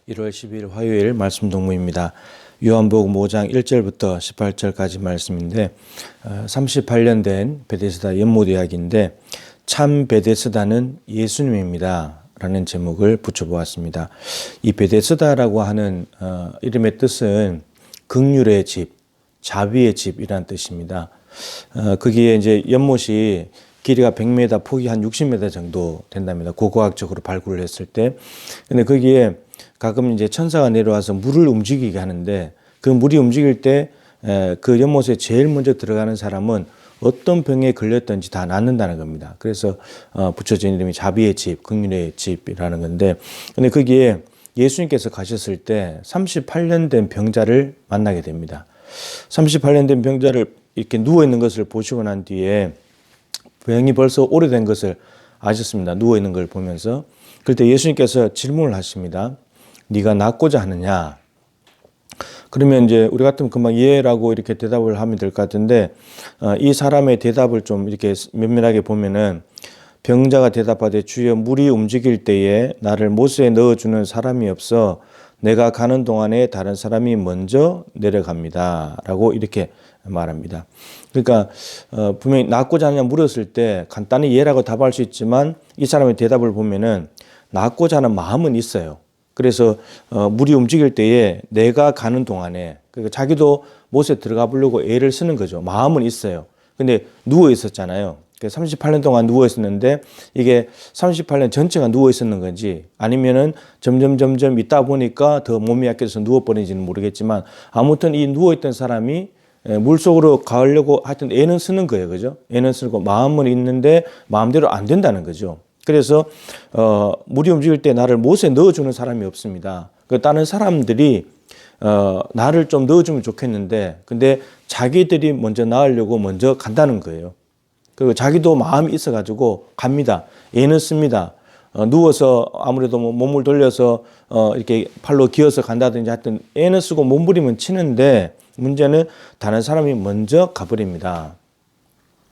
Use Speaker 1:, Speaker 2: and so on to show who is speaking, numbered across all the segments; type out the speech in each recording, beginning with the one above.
Speaker 1: 1월 10일 화요일 말씀 동무입니다. 요한복음 5장 1절부터 18절까지 말씀인데 38년 된 베데스다 연못 이야기인데 참 베데스다는 예수님입니다 라는 제목을 붙여보았습니다. 이 베데스다라고 하는 이름의 뜻은 긍휼의 집, 자비의 집이라는 뜻입니다. 거기에 이제 연못이 길이가 100m, 폭이 한 60m 정도 된답니다. 고고학적으로 발굴을 했을 때. 근데 거기에 가끔 이제 천사가 내려와서 물을 움직이게 하는데 그 물이 움직일 때 그 연못에 제일 먼저 들어가는 사람은 어떤 병에 걸렸든지 다 낫는다는 겁니다. 그래서 붙여진 이름이 자비의 집, 긍휼의 집이라는 건데, 근데 거기에 예수님께서 가셨을 때 38년 된 병자를 만나게 됩니다. 38년 된 병자를 이렇게 누워 있는 것을 보시고 난 뒤에 병이 벌써 오래된 것을 아셨습니다. 누워 있는 걸 보면서. 그때 예수님께서 질문을 하십니다. 네가 낫고자 하느냐? 그러면 이제 우리 같으면 금방 예라고 이렇게 대답을 하면 될 것 같은데 이 사람의 대답을 좀 이렇게 면밀하게 보면은 병자가 대답하되 주여 물이 움직일 때에 나를 못에 넣어주는 사람이 없어 내가 가는 동안에 다른 사람이 먼저 내려갑니다 라고 이렇게 말합니다. 그러니까 분명히 낫고자 하느냐 물었을 때 간단히 예라고 답할 수 있지만 이 사람의 대답을 보면은 낫고자 하는 마음은 있어요. 그래서 물이 움직일 때에 내가 가는 동안에 그러니까 자기도 못에 들어가 보려고 애를 쓰는 거죠. 마음은 있어요. 근데 누워 있었잖아요. 38년 동안 누워 있었는데 이게 38년 전체가 누워 있었는 건지 아니면은 점점 있다 보니까 더 몸이 약해져서 누워버리는지는 모르겠지만 아무튼 이 누워 있던 사람이 물속으로 가려고 하여튼 애는 쓰는 거예요. 그죠? 애는 쓰고 마음은 있는데 마음대로 안 된다는 거죠. 그래서 물이 움직일 때 나를 못에 넣어주는 사람이 없습니다. 다른 사람들이 나를 좀 넣어주면 좋겠는데 근데 자기들이 먼저 나으려고 먼저 간다는 거예요. 그리고 자기도 마음이 있어가지고 갑니다. 애는 씁니다. 누워서 아무래도 몸을 돌려서 이렇게 팔로 기어서 간다든지 하여튼 애는 쓰고 몸부림은 치는데 문제는 다른 사람이 먼저 가버립니다.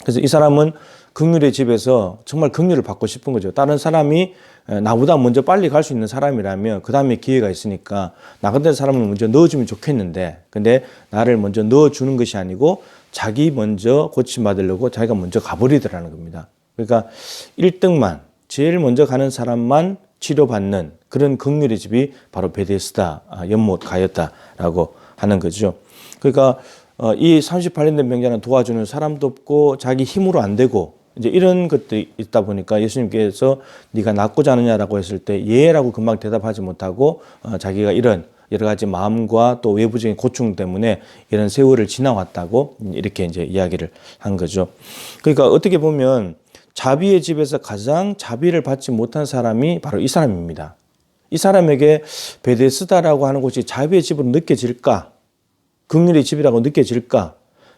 Speaker 1: 그래서 이 사람은 긍휼의 집에서 정말 긍휼을 받고 싶은 거죠. 다른 사람이 나보다 먼저 빨리 갈 수 있는 사람이라면 그 다음에 기회가 있으니까 나 같은 사람을 먼저 넣어주면 좋겠는데 근데 나를 먼저 넣어주는 것이 아니고 자기 먼저 고침받으려고 자기가 먼저 가버리더라는 겁니다. 그러니까 1등만 제일 먼저 가는 사람만 치료받는 그런 긍휼의 집이 바로 베데스다 연못 가였다라고 하는 거죠. 그러니까 이 38년 된 병자는 도와주는 사람도 없고 자기 힘으로 안 되고 이제 이런 것들이 있다 보니까 예수님께서 네가 낫고자 하느냐라고 했을 때 예라고 금방 대답하지 못하고 자기가 이런 여러 가지 마음과 또 외부적인 고충 때문에 이런 세월을 지나왔다고 이렇게 이제 이야기를 한 거죠. 그러니까 어떻게 보면 자비의 집에서 가장 자비를 받지 못한 사람이 바로 이 사람입니다. 이 사람에게 베데스다라고 하는 곳이 자비의 집으로 느껴질까? 긍휼의 집이라고 느껴질까?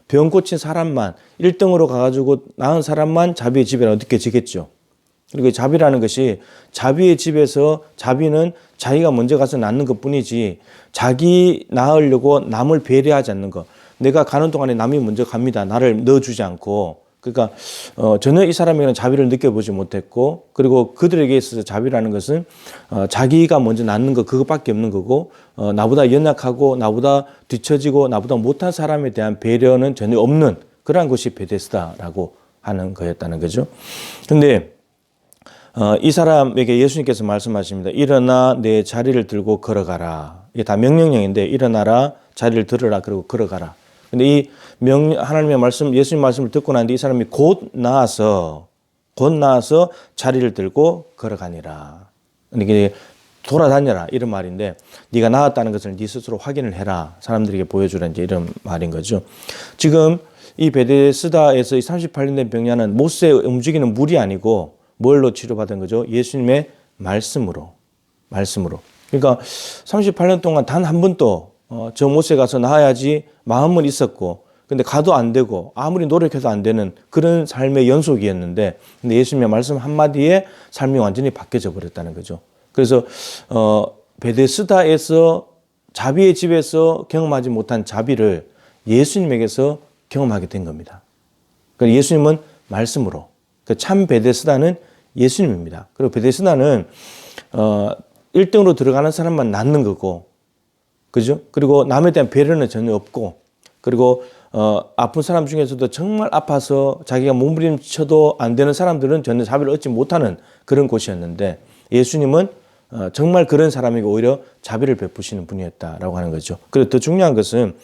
Speaker 1: 병 고친 사람만 1등으로 가가지고 나은 사람만 자비의 집이라고 느껴지겠죠. 그리고 자비라는 것이 자비의 집에서 자비는 자기가 먼저 가서 낫는 것뿐이지 자기 나으려고 남을 배려하지 않는 것. 내가 가는 동안에 남이 먼저 갑니다. 나를 넣어주지 않고. 그러니까 전혀 이 사람에게는 자비를 느껴보지 못했고 그리고 그들에게 있어서 자비라는 것은 자기가 먼저 낫는 것 그것밖에 없는 거고 나보다 연약하고 나보다 뒤처지고 나보다 못한 사람에 대한 배려는 전혀 없는 그러한 것이 베데스다라고 하는 거였다는 거죠. 그런데 이 사람에게 예수님께서 말씀하십니다. 일어나 내 자리를 들고 걸어가라. 이게 다 명령형인데 일어나라 자리를 들어라 그리고 걸어가라. 근데 이 하나님의 말씀, 예수님 말씀을 듣고 난 뒤 이 사람이 곧 나아서 자리를 들고 걸어가니라. 이게 돌아다녀라 이런 말인데 네가 나았다는 것을 네 스스로 확인을 해라. 사람들에게 보여주라 이제 이런 말인 거죠. 지금 이 베데스다에서 이 38년 된 병자는 못에 움직이는 물이 아니고 뭘로 치료받은 거죠? 예수님의 말씀으로. 그러니까 38년 동안 단 한 번도 저 못에 가서 나아야지 마음은 있었고 근데 가도 안 되고 아무리 노력해도 안 되는 그런 삶의 연속이었는데 근데 예수님의 말씀 한마디에 삶이 완전히 바뀌어져 버렸다는 거죠. 그래서 베데스다에서 자비의 집에서 경험하지 못한 자비를 예수님에게서 경험하게 된 겁니다. 그러니까 예수님은 말씀으로 참 베데스다는 예수님입니다. 그리고 베데스다는 1등으로 들어가는 사람만 낳는 거고, 그죠? 그리고 남에 대한 배려는 전혀 없고, 그리고 아픈 사람 중에서도 정말 아파서 자기가 몸부림쳐도 안 되는 사람들은 전혀 자비를 얻지 못하는 그런 곳이었는데, 예수님은 정말 그런 사람에게 오히려 자비를 베푸시는 분이었다라고 하는 거죠. 그리고 더 중요한 것은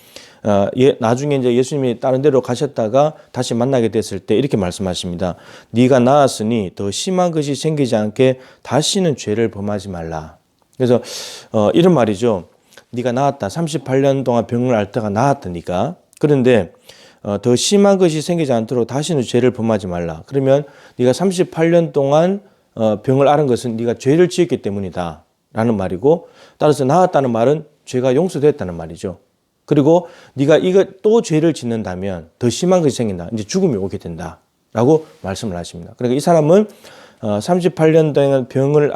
Speaker 1: 나중에 이제 예수님이 다른 데로 가셨다가 다시 만나게 됐을 때 이렇게 말씀하십니다. 네가 나았으니 더 심한 것이 생기지 않게 다시는 죄를 범하지 말라. 그래서 이런 말이죠. 네가 나았다. 38년 동안 병을 앓다가 나았다. 네가. 그런데 더 심한 것이 생기지 않도록 다시는 죄를 범하지 말라. 그러면 네가 38년 동안 병을 앓은 것은 네가 죄를 지었기 때문이다 라는 말이고, 따라서 나았다는 말은 죄가 용서됐다는 말이죠. 그리고 네가 이거 또 죄를 짓는다면 더 심한 것이 생긴다. 이제 죽음이 오게 된다 라고 말씀을 하십니다. 그러니까 이 사람은 38년 동안 병을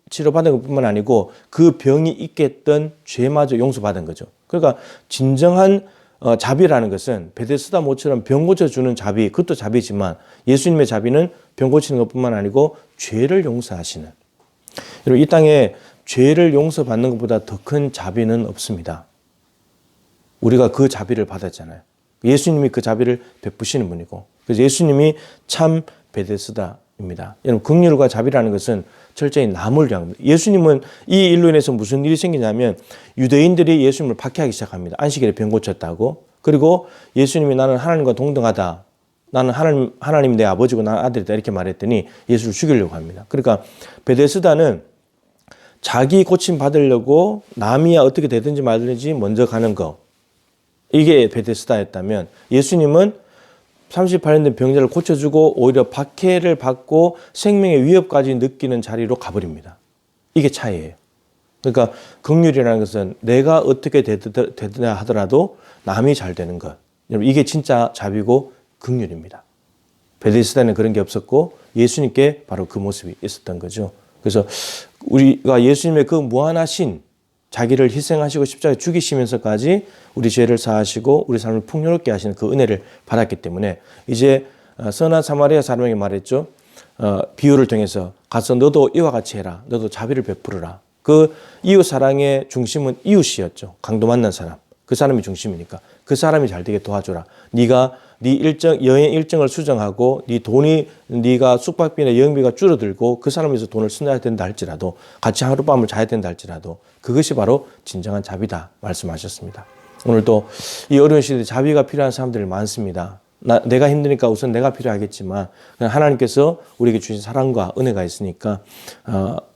Speaker 1: 치료받은 것뿐만 아니고 그 병이 있게 했던 죄마저 용서받은 거죠. 그러니까 진정한 자비라는 것은 베데스다 모처럼 병 고쳐주는 자비, 그것도 자비지만 예수님의 자비는 병 고치는 것뿐만 아니고 죄를 용서하시는. 여러분, 이 땅에 죄를 용서받는 것보다 더 큰 자비는 없습니다. 우리가 그 자비를 받았잖아요. 예수님이 그 자비를 베푸시는 분이고, 그래서 예수님이 참 베데스다입니다. 여러분, 긍휼과 자비라는 것은 철저히 남을 위한 겁니다. 예수님은 이 일로 인해서 무슨 일이 생기냐면 유대인들이 예수님을 박해하기 시작합니다. 안식일에 병 고쳤다고. 그리고 예수님이 나는 하나님과 동등하다. 나는 하나님 내 아버지고 나는 아들이다. 이렇게 말했더니 예수를 죽이려고 합니다. 그러니까 베데스다는 자기 고침 받으려고 남이야 어떻게 되든지 말든지 먼저 가는 거. 이게 베데스다였다면 예수님은 38년 된 병자를 고쳐주고 오히려 박해를 받고 생명의 위협까지 느끼는 자리로 가버립니다. 이게 차이예요. 그러니까 긍휼이라는 것은 내가 어떻게 되드냐 하더라도 남이 잘 되는 것. 이게 진짜 자비고 긍휼입니다. 베데스다는 그런 게 없었고 예수님께 바로 그 모습이 있었던 거죠. 그래서 우리가 예수님의 그 무한하신 자기를 희생하시고 십자가에 죽이시면서까지 우리 죄를 사하시고 우리 삶을 풍요롭게 하시는 그 은혜를 받았기 때문에 이제 선한 사마리아 사람에게 말했죠. 비유를 통해서 가서 너도 이와 같이 해라. 너도 자비를 베풀어라. 그 이웃 사랑의 중심은 이웃이었죠. 강도 만난 사람. 그 사람이 중심이니까 그 사람이 잘 되게 도와줘라. 네가 네 여행 일정을 수정하고 네가 숙박비나 여행비가 줄어들고 그 사람을 위해서 돈을 써야 된다 할지라도 같이 하룻밤을 자야 된다 할지라도 그것이 바로 진정한 자비다 말씀하셨습니다. 오늘도 이 어려운 시대에 자비가 필요한 사람들이 많습니다. 내가 힘드니까 우선 내가 필요하겠지만 하나님께서 우리에게 주신 사랑과 은혜가 있으니까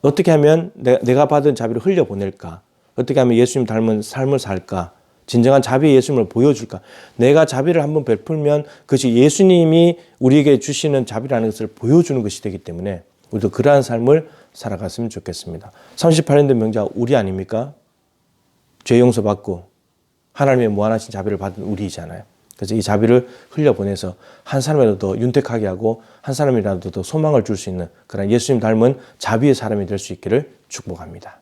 Speaker 1: 어떻게 하면 내가 받은 자비를 흘려보낼까? 어떻게 하면 예수님 닮은 삶을 살까? 진정한 자비의 예수님을 보여줄까? 내가 자비를 한번 베풀면 그것이 예수님이 우리에게 주시는 자비라는 것을 보여주는 것이 되기 때문에 우리도 그러한 삶을 살아갔으면 좋겠습니다. 38년 된 병자 우리 아닙니까? 죄 용서받고 하나님의 무한하신 자비를 받은 우리이잖아요. 그래서 이 자비를 흘려보내서 한 사람이라도 더 윤택하게 하고 한 사람이라도 더 소망을 줄 수 있는 그런 예수님 닮은 자비의 사람이 될 수 있기를 축복합니다.